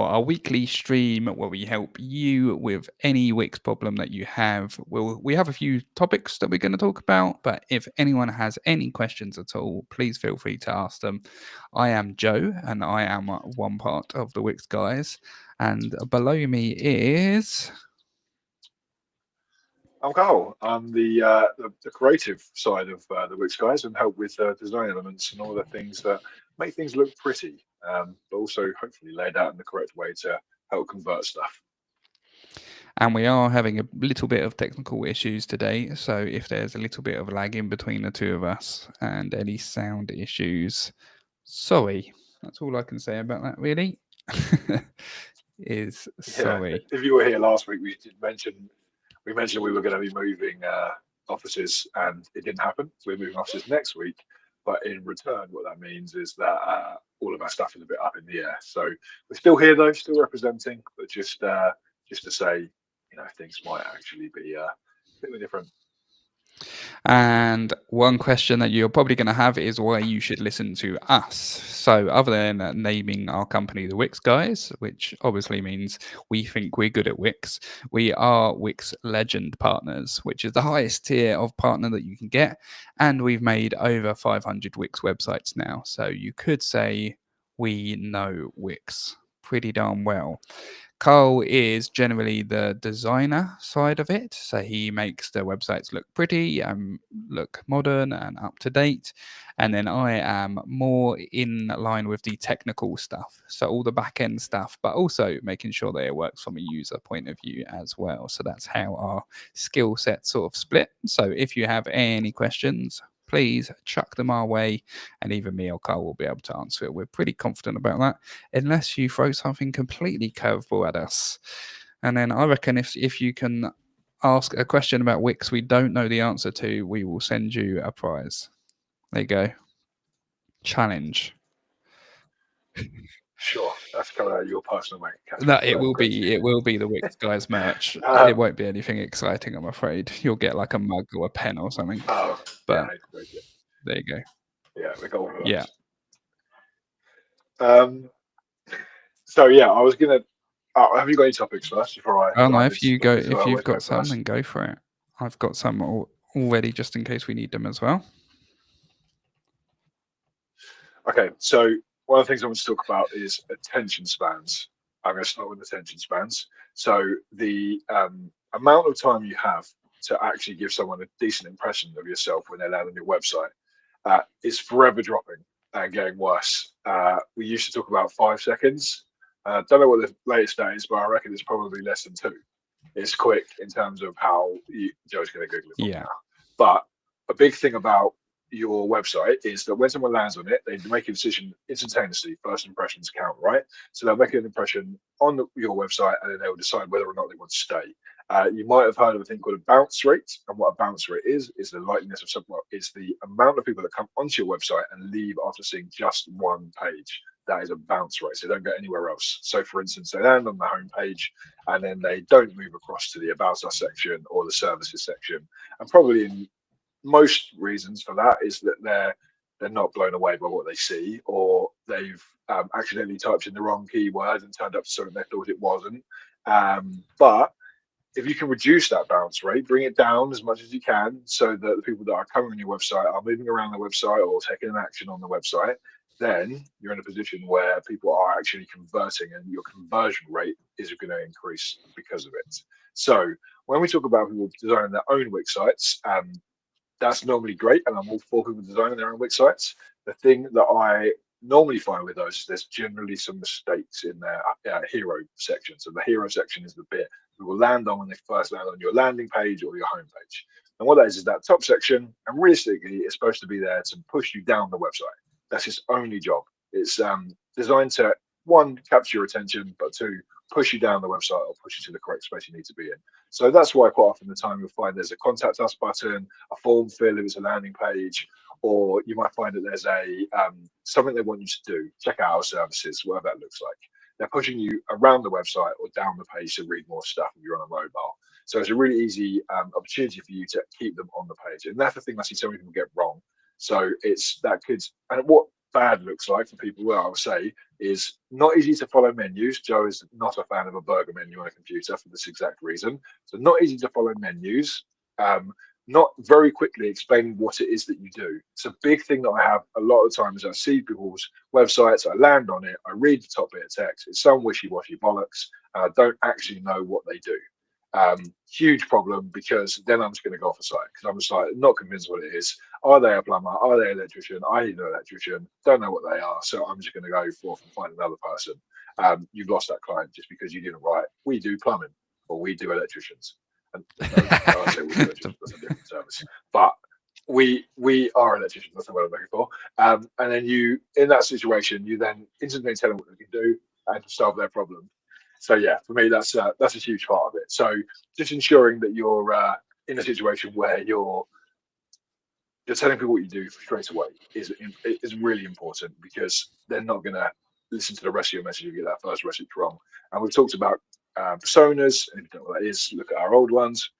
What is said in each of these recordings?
are our weekly stream where we help you with any Wix problem that you have. We have a few topics that we're going to talk about, but if anyone has any questions at all, please feel free to ask them. I am Joe, and I am one part of the Wix guys, and below me is. I'm Carl. I'm the creative side of the Wix guys and help with design elements and all the things that make things look pretty, but also hopefully laid out in the correct way to help convert stuff. And we are having a little bit of technical issues today, so if there's a little bit of lag in between the two of us and any sound issues, sorry. That's all I can say about that, really. Is Yeah, sorry. if you were here last week, we mentioned we were going to be moving offices, and it didn't happen. So we're moving offices next week. But in return, what that means is that all of our stuff is a bit up in the air. So we're still here though, still representing, but just to say, things might actually be a bit different. And one question that you're probably going to have is why you should listen to us. So, other than naming our company the Wix Guys, which obviously means we think we're good at Wix, we are Wix Legend partners, which is the highest tier of partner that you can get. And we've made over 500 Wix websites now. So, you could say we know Wix pretty darn well. Carl is generally the designer side of it. So he makes the websites look pretty and look modern and up to date. And then I am more in line with the technical stuff. So all the back end stuff, but also making sure that it works from a user point of view as well. So that's how our skill set sort of split. So if you have any questions, please chuck them our way, and either me or Carl will be able to answer it. We're pretty confident about that, unless you throw something completely curveball at us. And then I reckon if you can ask a question about Wix we don't know the answer to, we will send you a prize. There you go. Challenge. Sure, that's coming out of your personal bank account. No, But that's great. it will be the Wix guys merch. It Um, won't be anything exciting, I'm afraid. You'll get like a mug or a pen or something. oh, yeah, But I agree. there you go. Yeah, we got all of Yeah. those. Um, so yeah, I was gonna. Have you got any topics first before I I don't know dive if into you go topics? if Well, where you've to go got some, first? then go for it. I've got some already just in case we need them as well. Okay, so one of the things I want to talk about is attention spans. I'm going to start with attention spans. So the amount of time you have to actually give someone a decent impression of yourself when they land on your website is forever dropping and getting worse. We used to talk about 5 seconds. Don't know what the latest stat is, but I reckon it's probably less than two. It's quick in terms of how Joe's going to Google it for me Yeah. now. But a big thing about your website is that when someone lands on it, they make a decision instantaneously. First impressions count, right? So they'll make an impression on your website and then they'll decide whether or not they want to stay. You might have heard of a thing called a bounce rate, and what a bounce rate is the likeliness of someone, is the amount of people that come onto your website and leave after seeing just one page. That is a bounce rate. So they don't go anywhere else. So, for instance, they land on the home page and then they don't move across to the About Us section or the Services section. And probably in most reasons for that is that they're not blown away by what they see, or they've accidentally typed in the wrong keyword and turned up to something they thought it wasn't. But if you can reduce that bounce rate, bring it down as much as you can so that the people that are coming on your website are moving around the website or taking an action on the website, then you're in a position where people are actually converting and your conversion rate is going to increase because of it. So when we talk about people designing their own Wix sites, that's normally great, and I'm all for people designing their own Wix sites. The thing that I normally find with those is there's generally some mistakes in their hero section. So the hero section is the bit we will land on when they first land on your landing page or your home page. And what that is that top section, and realistically, it's supposed to be there to push you down the website. That's its only job. It's designed to, one, capture your attention, but two, push you down the website or push you to the correct space you need to be in. So that's why quite often the time you'll find there's a contact us button, a form fill if it's a landing page, or you might find that there's a something they want you to do. Check out our services, whatever that looks like. They're pushing you around the website or down the page to read more stuff if you're on a mobile. So it's a really easy opportunity for you to keep them on the page, and that's the thing I see so many people get wrong. So it's that could, and what bad looks like for people, well, I would say, is not easy to follow menus. Joe is not a fan of a burger menu on a computer for this exact reason. So not easy to follow menus. Not very quickly explaining what it is that you do. It's a big thing that I have a lot of times. I see people's websites, I land on it, I read the top bit of text. It's some wishy-washy bollocks, and I don't actually know what they do. Huge problem, because then I'm just going to go off the site because I'm just like not convinced what it is. Are they a plumber? Are they an electrician? I need an electrician. Don't know what they are, so I'm just going to go forth and find another person. You've lost that client just because you didn't write, we do plumbing or we do electricians. And I say we do electricians, that's a different service. But we are electricians, that's not what I'm looking for. And then you, in that situation, you then instantly tell them what they can do and to solve their problem. So yeah, for me, that's a huge part of it. So just ensuring that you're in a situation where you're telling people what you do straight away is really important, because they're not going to listen to the rest of your message if you get that first message wrong. And we've talked about personas, and if you don't know what that is, look at our old ones.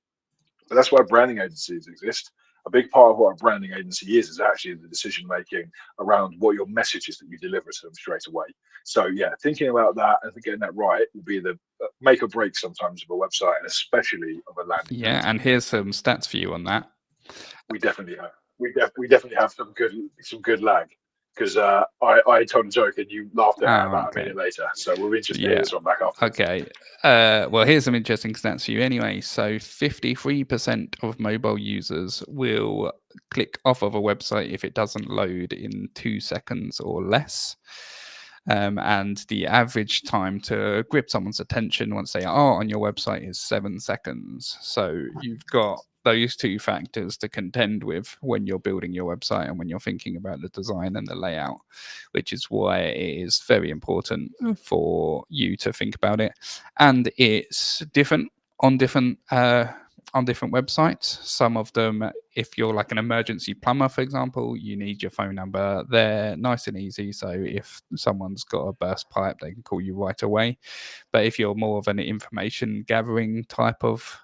But that's why branding agencies exist. A big part of what a branding agency is actually the decision making around what your message is that you deliver to them straight away. So yeah, thinking about that and getting that right will be the make or break sometimes of a website, and especially of a landing page. Yeah, and here's some stats for you on that. We definitely have. We definitely have some good lag, because I told a joke and you laughed at it about a minute later. So we'll be interested to hear this one back after. Okay. Well, here's some interesting stats for you anyway. So 53% of mobile users will click off of a website if it doesn't load in 2 seconds or less. And the average time to grip someone's attention once they are on your website is 7 seconds. So you've got those two factors to contend with when you're building your website and when you're thinking about the design and the layout, which is why it is very important for you to think about it. And it's different on different websites. Some of them, if you're like an emergency plumber, for example, you need your phone number there, nice and easy. So if someone's got a burst pipe, they can call you right away. But if you're more of an information gathering type of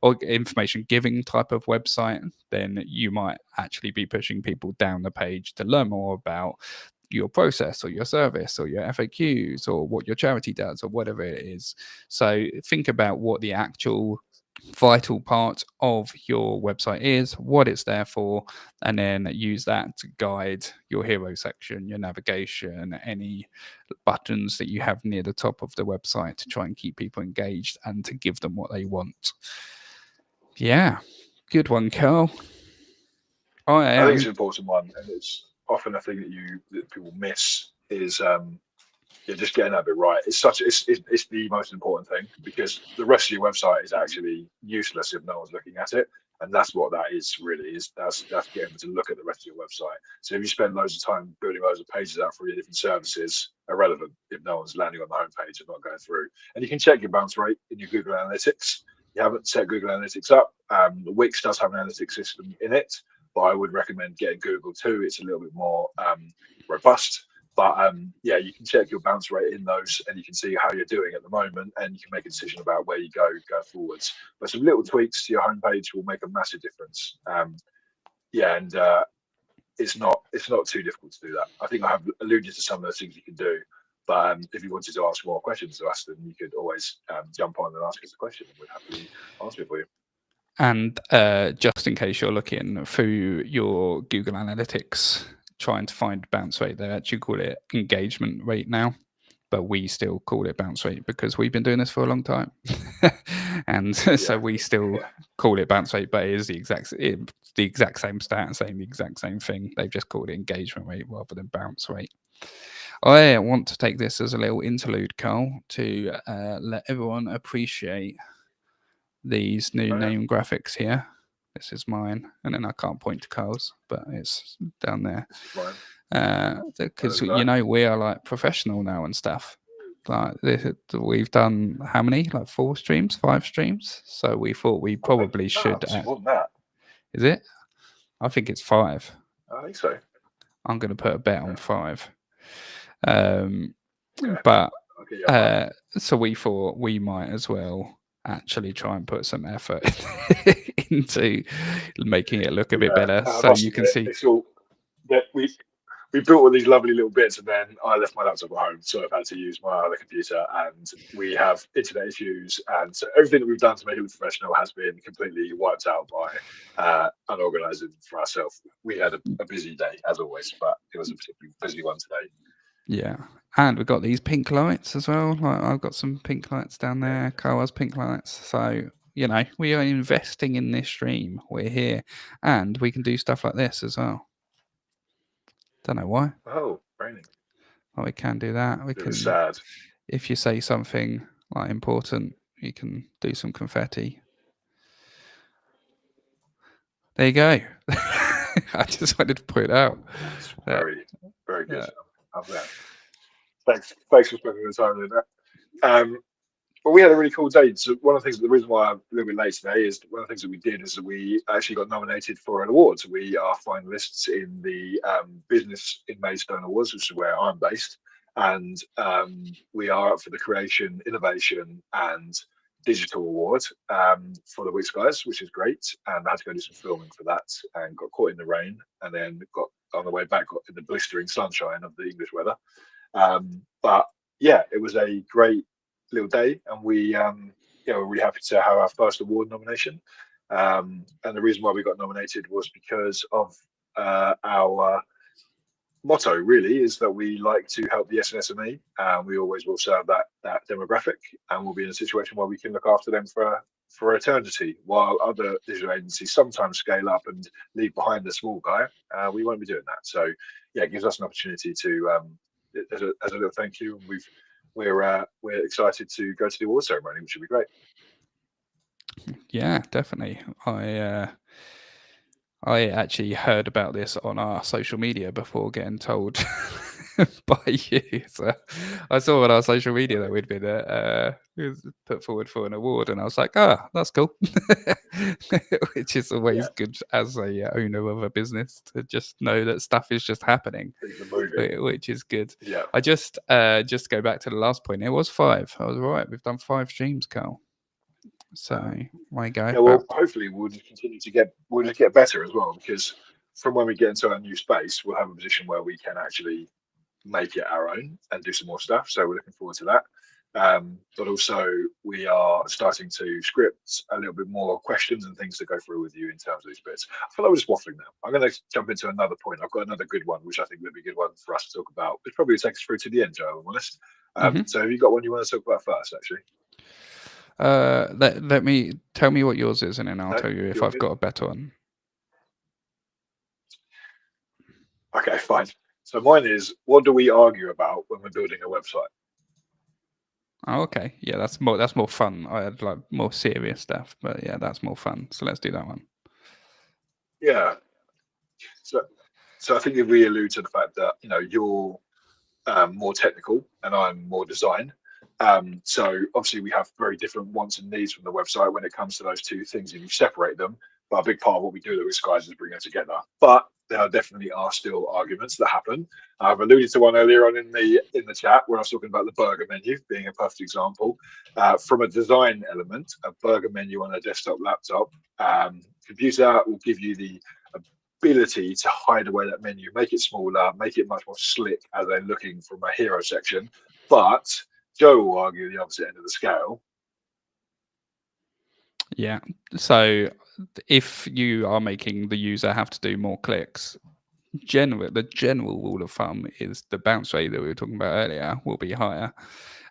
or information giving type of website, then you might actually be pushing people down the page to learn more about your process or your service or your FAQs or what your charity does or whatever it is. So think about what the actual vital part of your website is, what it's there for, and then use that to guide your hero section, your navigation, any buttons that you have near the top of the website to try and keep people engaged and to give them what they want. Yeah, good one, Carl. I think it's an important one, and it's often a thing that people miss is just getting that bit right. It's the most important thing, because the rest of your website is actually useless if no one's looking at it, and that's what that is really. Is that's getting them to look at the rest of your website. So if you spend loads of time building loads of pages out for your different services, irrelevant if no one's landing on the home page and not going through. And you can check your bounce rate in your Google Analytics. You haven't set Google Analytics up. Wix does have an analytics system in it, but I would recommend getting Google too. It's a little bit more robust. But yeah, you can check your bounce rate in those, and you can see how you're doing at the moment, and you can make a decision about where you go forwards. But some little tweaks to your homepage will make a massive difference. Yeah, and it's not too difficult to do that. I think I have alluded to some of those things you can do. But if you wanted to ask more questions to us, then you could always jump on and ask us a question, and we'd happily answer it for you. And just in case you're looking through your Google Analytics, trying to find bounce rate, they actually call it engagement rate now, but we still call it bounce rate because we've been doing this for a long time. And so we still call it bounce rate, but it is the exact same stat and saying the exact same thing. They've just called it engagement rate rather than bounce rate. I want to take this as a little interlude, Carl, to let everyone appreciate these new name graphics here. This is mine, and then I can't point to Carl's, but it's down there. Because you know we are like professional now and stuff. Like we've done how many? Like 5 streams. So we thought we probably should. More than that. Is it? I think it's 5. I think so. I'm going to put a bet on 5. But so we thought we might as well actually try and put some effort into making it look a bit better, so you can see. we built all these lovely little bits, and then I left my laptop at home, so I've had to use my other computer, and we have internet issues, and so everything that we've done to make it look professional has been completely wiped out by unorganizing for ourselves. We had a busy day as always, but it was a particularly busy one today. Yeah. And we've got these pink lights as well. Like I've got some pink lights down there. Carl has pink lights. So, you know, we are investing in this stream. We're here. And we can do stuff like this as well. Don't know why. Oh, raining. Oh, we can do that. We It can. was sad. If you say something like important, you can do some confetti. There you go. I just wanted to point out. It's very, very good. I'm there. Thanks for spending the time doing that. But we had a really cool day. So one of the things, the reason why I'm a little bit late today is one of the things that we did is that we actually got nominated for an award. So we are finalists in the Business in Maidstone Awards, which is where I'm based, and we are up for the Creation, Innovation, and Digital Award for the Wix guys, which is great. And I had to go do some filming for that, and got caught in the rain, and then got on the way back got in the blistering sunshine of the English weather. But yeah, it was a great little day, and we we're really happy to have our first award nomination. And the reason why we got nominated was because of our motto really is that we like to help the SME. We always will serve that demographic, and we'll be in a situation where we can look after them for eternity, while other digital agencies sometimes scale up and leave behind the small guy. We won't be doing that. So yeah, it gives us an opportunity to as a little thank you, and we're excited to go to the award ceremony, which should be great. Yeah, definitely. I actually heard about this on our social media before getting told by you. So I saw on our social media that we'd been put forward for an award, and I was like, that's cool. Which is always good as a owner of a business to just know that stuff is just happening, which is good. Yeah. I just go back to the last point. It was 5. I was right. We've done 5 streams, Carl. So my guy. Yeah, well, hopefully we'll just continue to get better as well, because from when we get into our new space, we'll have a position where we can actually make it our own and do some more stuff. So we're looking forward to that. But also we are starting to script a little bit more questions and things to go through with you in terms of these bits. I feel like we're just waffling now. I'm going to jump into another point. I've got another good one, which I think would be a good one for us to talk about. It probably take us through to the end, Joe, I'm honest. So have you got one you want to talk about first, actually? Let me tell me what yours is, and then I'll tell you if I've got a better one. Okay, fine. So mine is, what do we argue about when we're building a website? Oh, okay. Yeah, that's more fun. I had like more serious stuff, but yeah, that's more fun. So let's do that one. Yeah. So I think if we allude to the fact that you're more technical and I'm more design. So obviously we have very different wants and needs from the website when it comes to those two things, if you separate them. But a big part of what we do at Wix Guys is bring them together. But there definitely are still arguments that happen. I've alluded to one earlier on in the chat where I was talking about the burger menu being a perfect example. From a design element, a burger menu on a desktop laptop computer will give you the ability to hide away that menu, make it smaller, make it much more slick as they're looking from a hero section. But Joe will argue the opposite end of the scale. Yeah. So if you are making the user have to do more clicks, the general rule of thumb is the bounce rate that we were talking about earlier will be higher.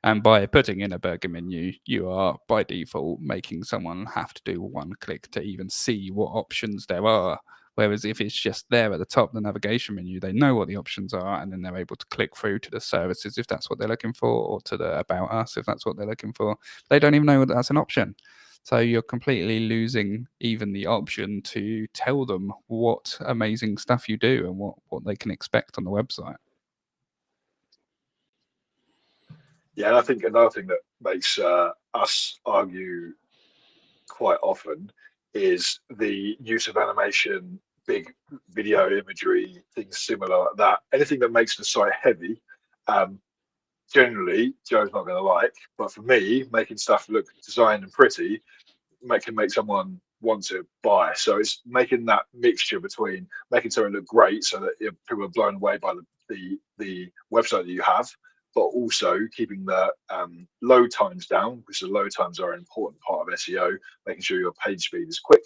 And by putting in a burger menu, you are by default making someone have to do one click to even see what options there are. Whereas if it's just there at the top, the navigation menu, they know what the options are, and then they're able to click through to the services if that's what they're looking for, or to the About Us if that's what they're looking for. They don't even know that that's an option. So you're completely losing even the option to tell them what amazing stuff you do and what they can expect on the website. Yeah, and I think another thing that makes us argue quite often is the use of animation, big video imagery, things similar like that. Anything that makes the site heavy, generally Joe's not going to like. But for me, making stuff look designed and pretty can make someone want to buy. So it's making that mixture between making something look great so that people are blown away by the website that you have, but also keeping the load times down, because the load times are an important part of SEO. Making sure your page speed is quick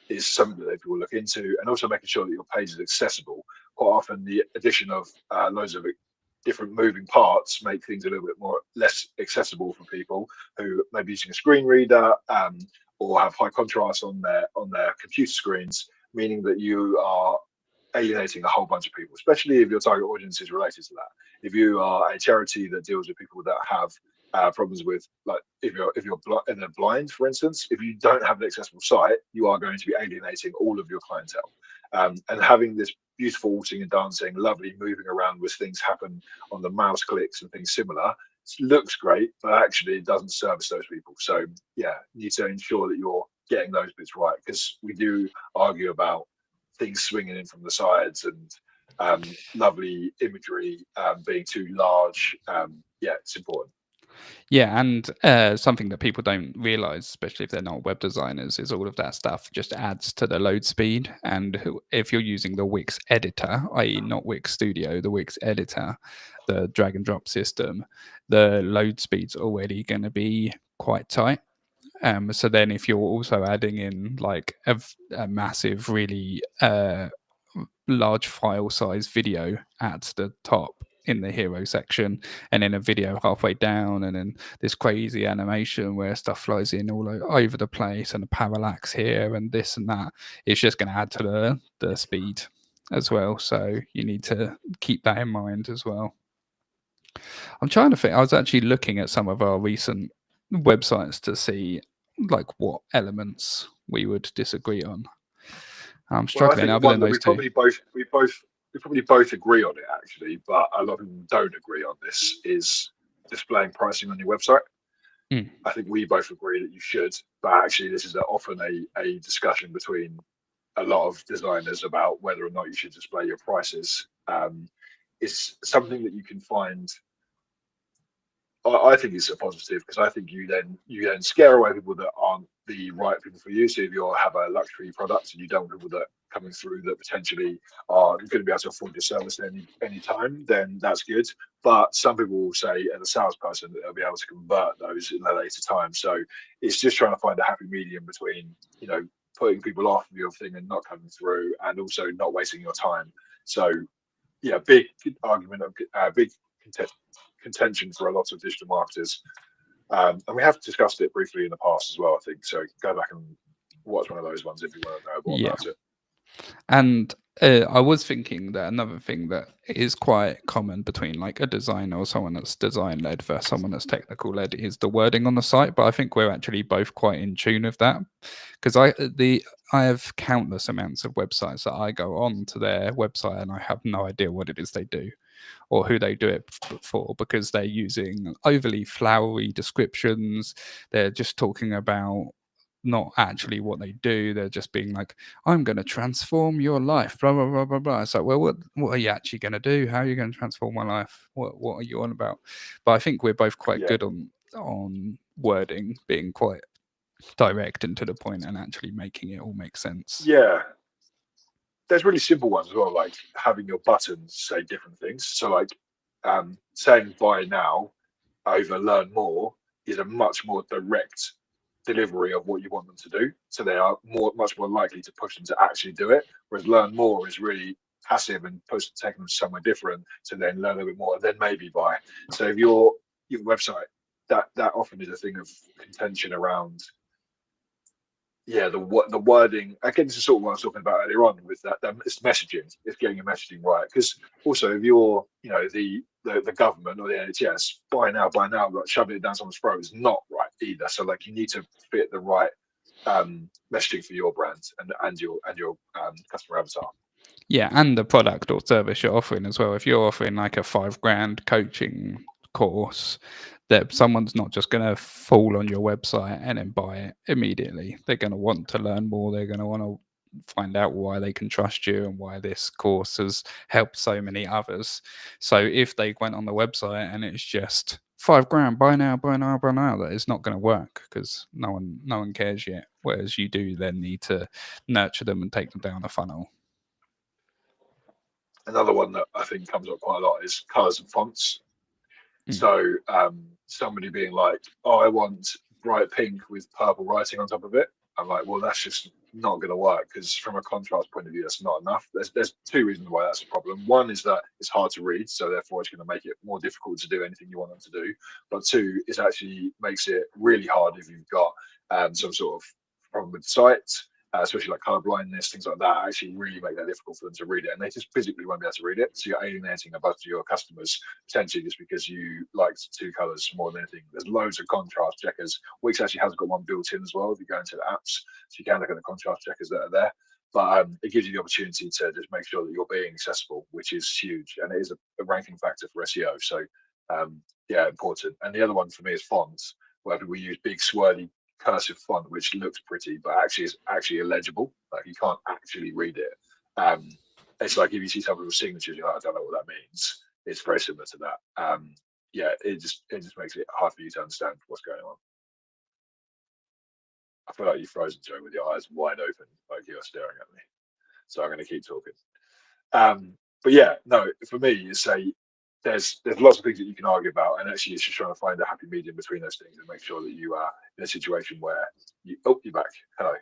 is something that people look into, and also making sure that your page is accessible. Quite often, the addition of loads of different moving parts make things a little bit more less accessible for people who may be using a screen reader or have high contrast on their computer screens, meaning that you are alienating a whole bunch of people, especially if your target audience is related to that. If you are a charity that deals with people that have problems with, like, if they're blind, for instance, if you don't have an accessible site, you are going to be alienating all of your clientele. And having this beautiful waltzing and dancing, lovely moving around with things happen on the mouse clicks and things similar, looks great, but actually it doesn't service those people. So yeah, you need to ensure that you're getting those bits right, because we do argue about things swinging in from the sides and lovely imagery being too large. Yeah, it's important. Yeah, and something that people don't realize, especially if they're not web designers, is all of that stuff just adds to the load speed. And if you're using the Wix editor, i.e., not Wix Studio, the Wix editor, the drag and drop system, the load speed's already going to be quite tight. So then, if you're also adding in like a massive, really large file size video at the top in the hero section, and then a video halfway down, and then this crazy animation where stuff flies in all over the place, and a parallax here and this and that, it's just going to add to the speed as well. So you need to keep that in mind as well. I'm trying to think. I was actually looking at some of our recent websites to see like what elements we would disagree on. I'm Well, I struggling think the other one than that those two. we probably both agree on it, actually, but a lot of people don't agree on this, is displaying pricing on your website. Mm. I think we both agree that you should, but actually this is often a discussion between a lot of designers about whether or not you should display your prices. It's something that you can find. I think it's a positive, because I think you then scare away people that aren't the right people for you. So if you have a luxury product and you don't want people that coming through that potentially are going to be able to afford your service at any time, then that's good. But some people will say, as a salesperson, that they'll be able to convert those in a later time. So it's just trying to find a happy medium between, putting people off your thing and not coming through, and also not wasting your time. So yeah, big argument, big contention for a lot of digital marketers. And we have discussed it briefly in the past as well, I think. So go back and watch one of those ones if you want to know more about it. And I was thinking that another thing that is quite common between like a designer or someone that's design led versus someone that's technical led is the wording on the site. But I think we're actually both quite in tune with that, because I have countless amounts of websites that I go on to their website and I have no idea what it is they do or who they do it for, because they're using overly flowery descriptions. They're just talking about not actually what they do. They're just being like, I'm going to transform your life, blah, blah, blah, blah, blah. It's like, well, what are you actually going to do? How are you going to transform my life? What are you on about? But I think we're both quite good on wording, being quite direct and to the point and actually making it all make sense. Yeah. There's really simple ones as well, like having your buttons say different things. So like saying buy now over learn more is a much more direct delivery of what you want them to do. So they are much more likely to push them to actually do it. Whereas learn more is really passive and taking them somewhere different to then learn a little bit more and then maybe buy. So if your website, that often is a thing of contention around the wording. Again, this is sort of what I was talking about earlier on with that. It's messaging. It's getting your messaging right. Because also, if you're, the government or the NHS, buy now, like shoving it down someone's throat is not right either. So like, you need to fit the right messaging for your brand and your customer avatar. Yeah, and the product or service you're offering as well. If you're offering like a $5,000 coaching course, that someone's not just going to fall on your website and then buy it immediately. They're going to want to learn more. They're going to want to find out why they can trust you and why this course has helped so many others. So if they went on the website and it's just £5, buy now, buy now, buy now. That is not going to work because no one cares yet. Whereas you do then need to nurture them and take them down the funnel. Another one that I think comes up quite a lot is colors and fonts. So somebody being like, oh, I want bright pink with purple writing on top of it. I'm like, well, that's just not going to work because from a contrast point of view, that's not enough. There's two reasons why that's a problem. One is that it's hard to read, so therefore it's going to make it more difficult to do anything you want them to do. But two, it actually makes it really hard if you've got some sort of problem with the site, especially like color blindness, things like that, actually really make that difficult for them to read it, and they just physically won't be able to read it. So you're alienating a bunch of your customers potentially just because you liked two colors more than anything. There's loads of contrast checkers. Wix actually has got one built in as well if you go into the apps, so you can look at the contrast checkers that are there. But it gives you the opportunity to just make sure that you're being accessible, which is huge, and it is a ranking factor for SEO. So yeah, important. And the other one for me is fonts, where we use big swirly cursive font which looks pretty but actually is actually illegible, like you can't actually read it. It's like if you see some people's signatures, you're like, I don't know what that means. It's very similar to that. Yeah, it just makes it hard for you to understand what's going on. I feel like you've frozen, Joe, with your eyes wide open, like you're staring at me, so I'm going to keep talking. But yeah, no, for me, you say there's lots of things that you can argue about, and actually it's just trying to find a happy medium between those things and make sure that you are in a situation where you're back. Hello.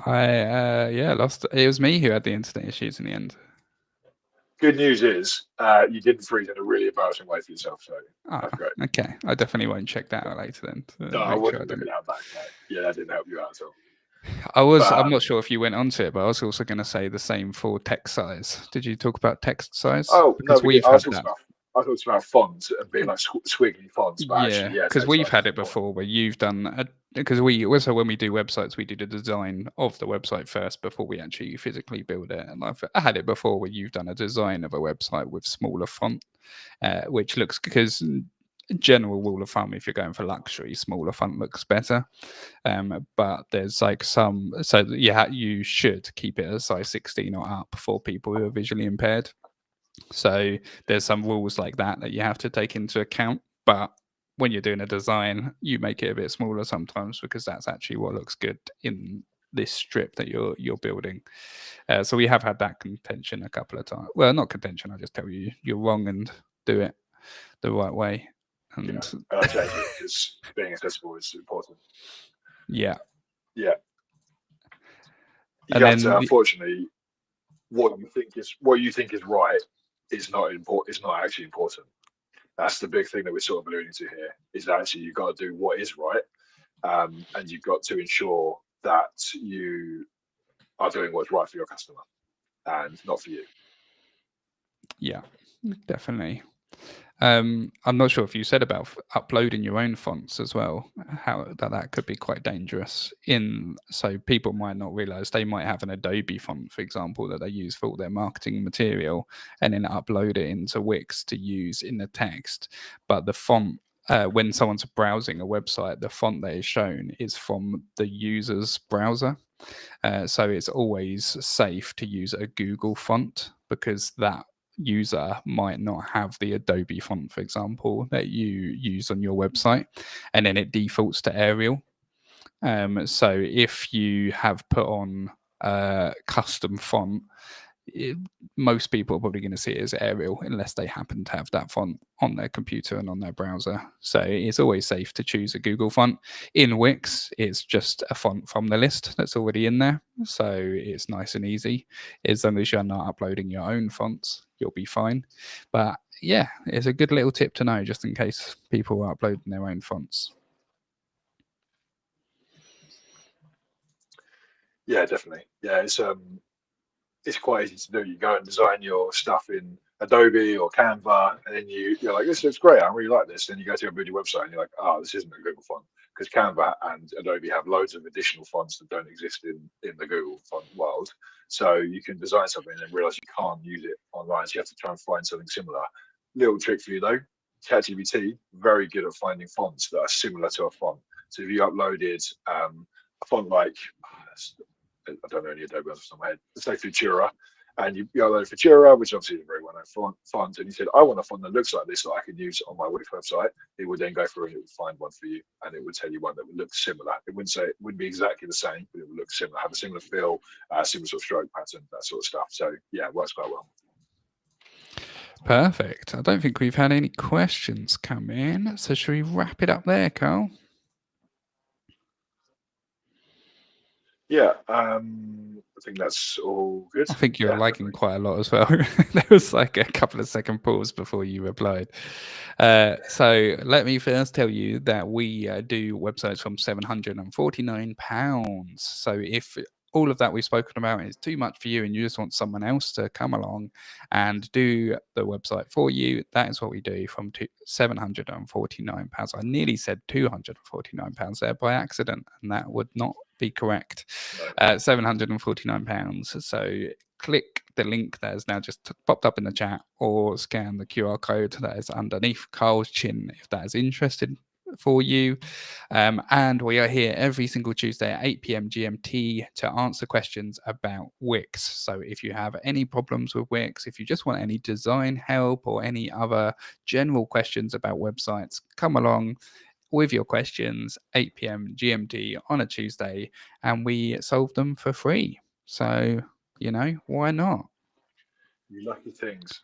I lost. It was me who had the internet issues in the end. Good news is you didn't freeze in a really embarrassing way for yourself, so that's great. Okay, I definitely won't check that out later then. No, I wasn't looking at back. Yeah, that didn't help you out at all. I'm not sure if you went onto it, but I was also going to say the same for text size. Did you talk about text size? Oh, because no, I talked about fonts and being like squiggly fonts, but actually, yeah, because we've had it before where you've done because we also, when we do websites, we do the design of the website first before we actually physically build it. And I had it before where you've done a design of a website with smaller font, which looks, because general rule of thumb, if you're going for luxury, smaller font looks better. But there's like some, so you should keep it a size 16 or up for people who are visually impaired. So there's some rules like that you have to take into account. But when you're doing a design, you make it a bit smaller sometimes because that's actually what looks good in this strip that you're building. So we have had that contention a couple of times. Well, not contention. I just tell you you're wrong and do it the right way. And I change it because being accessible is important. Yeah. You have to, unfortunately, what you think is right is not important. It's not actually important. That's the big thing that we're sort of alluding to here. Is that actually you've got to do what is right, and you've got to ensure that you are doing what's right for your customer, and not for you. Yeah, definitely. I'm not sure if you said about uploading your own fonts as well, how that could be quite dangerous. So people might not realize they might have an Adobe font, for example, that they use for all their marketing material, and then upload it into Wix to use in the text. But the font, when someone's browsing a website, the font that is shown is from the user's browser. So it's always safe to use a Google font, because that user might not have the Adobe font, for example, that you use on your website, and then it defaults to Arial. So if you have put on a custom font, most people are probably going to see it as Arial unless they happen to have that font on their computer and on their browser. So it's always safe to choose a Google font. In Wix, it's just a font from the list that's already in there. So it's nice and easy. As long as you're not uploading your own fonts, you'll be fine. But yeah, it's a good little tip to know just in case people are uploading their own fonts. Yeah, definitely. Yeah, it's quite easy to do. You go and design your stuff in Adobe or Canva, and then you're like, this looks great. I really like this. Then you go to your beauty website and you're like, oh, this isn't a Google font, because Canva and Adobe have loads of additional fonts that don't exist in the Google font world. So you can design something and then realize you can't use it online. So you have to try and find something similar. Little trick for you though, ChatGPT, very good at finding fonts that are similar to a font. So if you uploaded a font like, I don't know any Adobe off the top of my head, let's say Futura, And you upload Futura, which obviously is a very well-known font, and you said, I want a font that looks like this that I can use on my Wix website. It would then go through and it would find one for you, and it would tell you one that would look similar. It wouldn't be exactly the same, but it would look similar, have a similar feel, similar sort of stroke pattern, that sort of stuff. So yeah, it works quite well. Perfect. I don't think we've had any questions come in, so should we wrap it up there, Carl? Yeah, I think that's all good. I think you're Yeah, liking definitely. quite a lot as well. There was like a couple of second pause before you replied. So let me first tell you that we do websites from £749. So if all of that we've spoken about is too much for you and you just want someone else to come along and do the website for you, that is what we do from £749. I nearly said £249 there by accident, and that would not be correct. £749. So click the link that is now just popped up in the chat, or scan the QR code that is underneath Carl's chin if that is interested for you. And we are here every single Tuesday at 8 p.m. GMT to answer questions about Wix. So if you have any problems with Wix, if you just want any design help or any other general questions about websites, come along with your questions, 8 p.m. GMT on a Tuesday, and we solve them for free. So, why not? You lucky things.